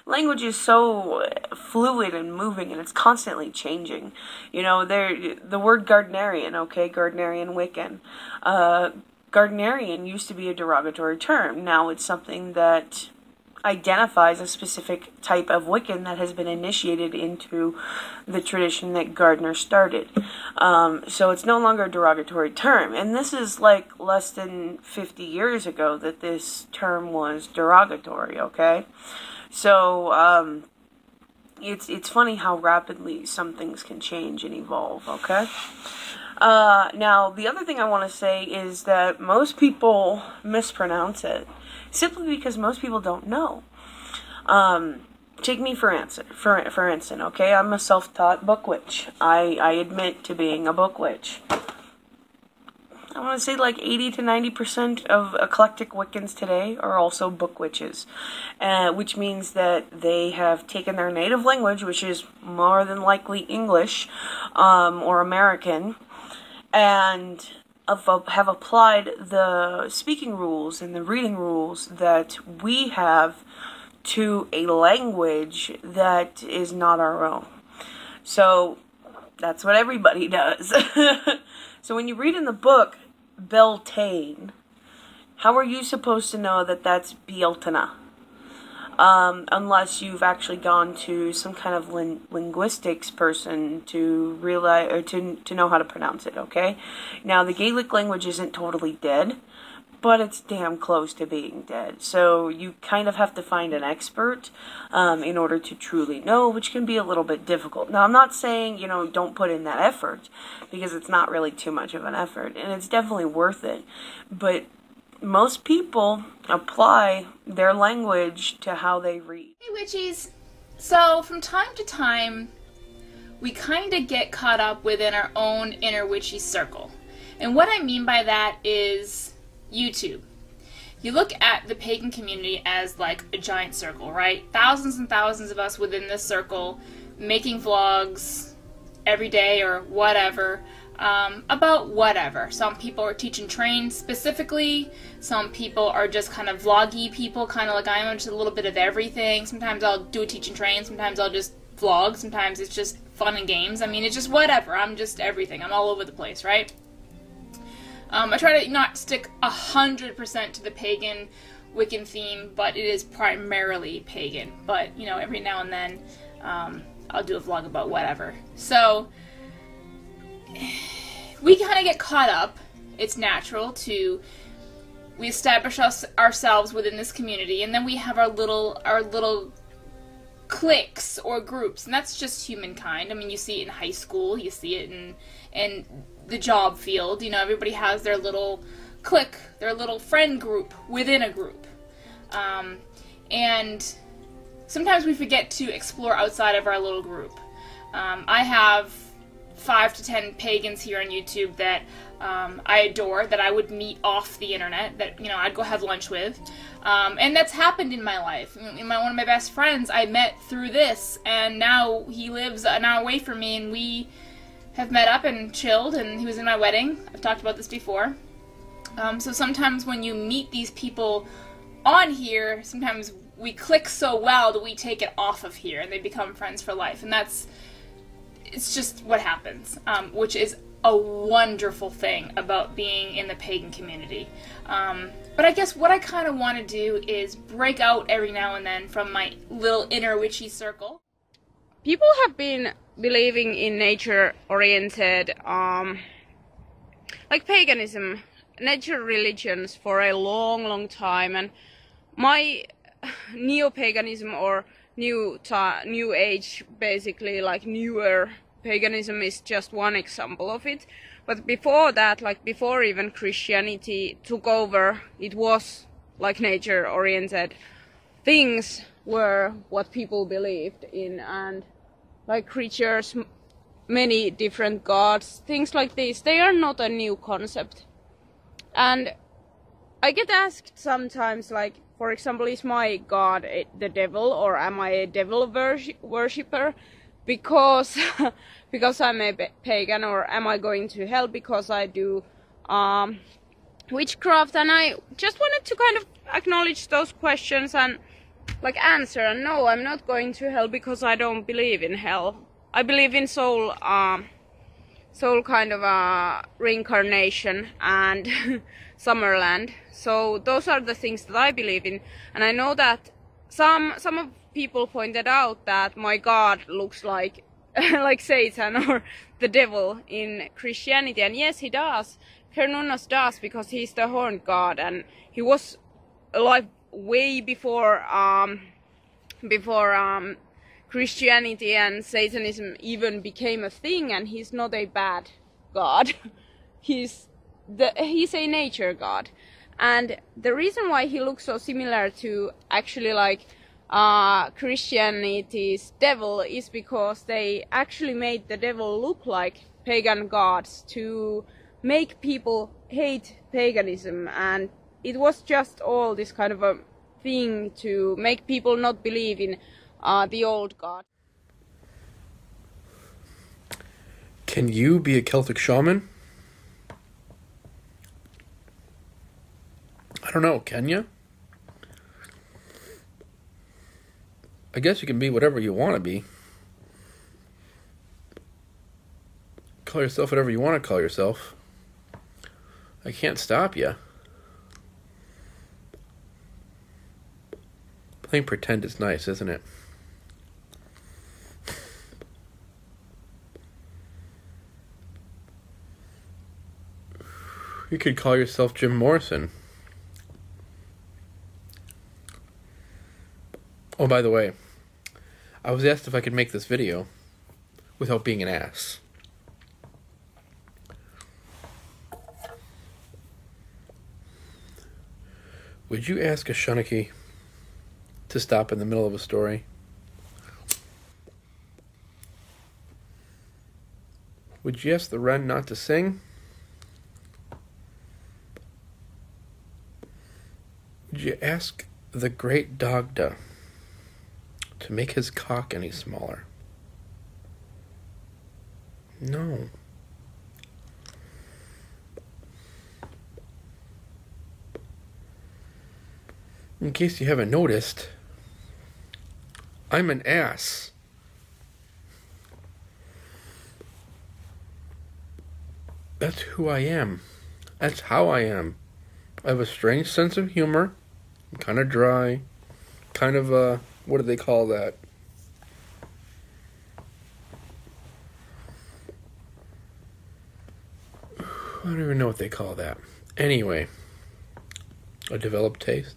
language is so fluid and moving, and it's constantly changing. You know, the word Gardnerian, okay, Gardnerian Wiccan. Gardnerian used to be a derogatory term. Now it's something that identifies a specific type of Wiccan that has been initiated into the tradition that Gardner started. So it's no longer a derogatory term. And this is like less than 50 years ago that this term was derogatory, okay? So it's funny how rapidly some things can change and evolve, okay? Now, the other thing I want to say is that most people mispronounce it, simply because most people don't know. Take me for instance, okay? I'm a self-taught book witch. I admit to being a book witch. I want to say like 80 to 90% of eclectic Wiccans today are also book witches, which means that they have taken their native language, which is more than likely English or American, and have applied the speaking rules and the reading rules that we have to a language that is not our own. So that's what everybody does. So when you read in the book Beltane, how are you supposed to know that that's Bealtana? Unless you've actually gone to some kind of linguistics person to realize, or to know how to pronounce it, okay? Now, the Gaelic language isn't totally dead, but it's damn close to being dead. So you kind of have to find an expert in order to truly know, which can be a little bit difficult. Now, I'm not saying, you know, don't put in that effort, because it's not really too much of an effort, and it's definitely worth it. But most people apply their language to how they read. Hey witchies! So from time to time, we kind of get caught up within our own inner witchy circle. And what I mean by that is YouTube. You look at the pagan community as like a giant circle, right? Thousands and thousands of us within this circle making vlogs every day or whatever. About whatever. Some people are teaching trains specifically. Some people are just kind of vloggy people, kind of like I am, just a little bit of everything. Sometimes I'll do a teaching train. Sometimes I'll just vlog. Sometimes it's just fun and games. I mean, it's just whatever. I'm just everything. I'm all over the place, right? I try to not stick 100% to the pagan Wiccan theme, but it is primarily pagan. But, you know, every now and then I'll do a vlog about whatever. So we kind of get caught up. It's natural to, we establish ourselves within this community, and then we have our little cliques or groups, and that's just humankind. I mean, you see it in high school, you see it in the job field. You know, everybody has their little clique, their little friend group within a group, and sometimes we forget to explore outside of our little group. I have 5 to 10 pagans here on YouTube that I adore, that I would meet off the internet, that, you know, I'd go have lunch with. And that's happened in my life. One of my best friends I met through this, and now he lives an hour away from me, and we have met up and chilled, and he was in my wedding. I've talked about this before. So sometimes when you meet these people on here, sometimes we click so well that we take it off of here, and they become friends for life. And it's just what happens, which is a wonderful thing about being in the pagan community. But I guess what I kind of want to do is break out every now and then from my little inner witchy circle. People have been believing in nature-oriented, like paganism, nature religions for a long time, and my neo-paganism, or new age, basically, like newer paganism, is just one example of it. But before that, like before even Christianity took over, it was like nature-oriented. Things were what people believed in, and like creatures, many different gods, things like this, they are not a new concept. And I get asked sometimes, like, for example, is my god the devil, or am I a devil worshipper because because I'm a pagan, or am I going to hell because I do witchcraft? And I just wanted to kind of acknowledge those questions and like answer. And no, I'm not going to hell because I don't believe in hell. I believe in soul kind of reincarnation and Summerland. So those are the things that I believe in. And I know that some of people pointed out that my God looks like like Satan or the devil in Christianity, and yes, he does. Cernunnos does, because he's the horned god, and he was alive way before Christianity and Satanism even became a thing, and he's not a bad god. he's a nature god. And the reason why he looks so similar to actually like Christianity's devil is because they actually made the devil look like pagan gods to make people hate paganism, and it was just all this kind of a thing to make people not believe in the old god. Can you be a Celtic shaman? I don't know, can you? I guess you can be whatever you want to be. Call yourself whatever you want to call yourself. I can't stop you. Playing pretend is nice, isn't it? You could call yourself Jim Morrison. Oh, by the way, I was asked if I could make this video without being an ass. Would you ask a Shunniki to stop in the middle of a story? Would you ask the wren not to sing? Would you ask the great Dagda to make his cock any smaller? No. In case you haven't noticed, I'm an ass. That's who I am. That's how I am. I have a strange sense of humor. I'm kind of dry. Kind of, what do they call that? I don't even know what they call that. Anyway, a developed taste.